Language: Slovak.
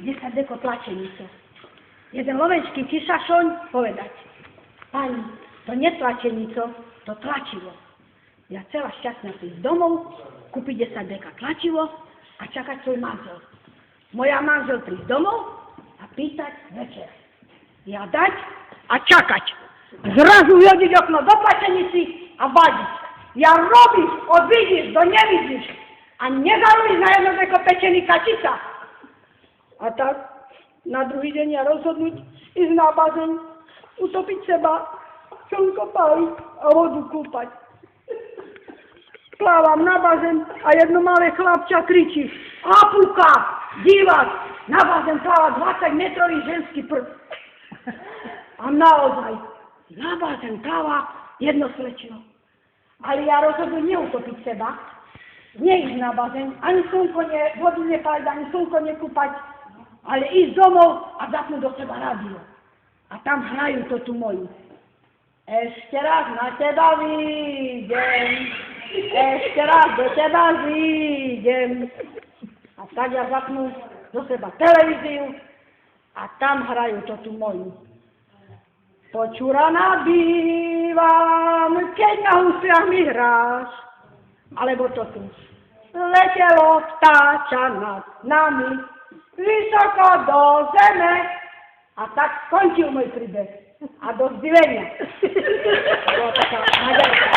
10 deko tlačenice. Jeden lovenský kisašoň povedať: pani, to netlačenico, to tlačivo. Ja celá šťastná prísť domov, kúpiť 10 deka tlačivo a čakať svoj manžel. Moja manžel prísť domov a pýtať večer. Ja dať a čakať. Zrazu vyhodiť okno do tlačenici a vadiť. Ja robíš, odvidíš, to nevidíš. A nezalúžiš na jedno deko pečený kačica. A tak na druhý deň ja rozhodnúť ísť na bazén, utopiť seba, slnko páliť a vodu kúpať. Plávam na bazén a jedno malé chlapča kričí: Apuka, divák, na bazén pláva 20-metrový ženský prd. A naozaj, na bazén pláva jedno slečno. Ale ja rozhodnúť neutopiť seba, neísť na bazén, ani slnko vodu nepáliť, ani slnko nekúpať, ale ísť domov a zapnúť do seba rádio. A tam hrajú to tu moju. Ešte raz na teba výjdem, ešte raz do teba výjdem. A tak ja zapnú do seba televíziu a tam hrajú to tu moju. Počúraná bývam, keď na husiach mi hráš, alebo to tu. Letelo vtáča nad nami, vysoko do zeme. A tak skončil môj príbeh. A do zdivenia. To bola taká maďarská.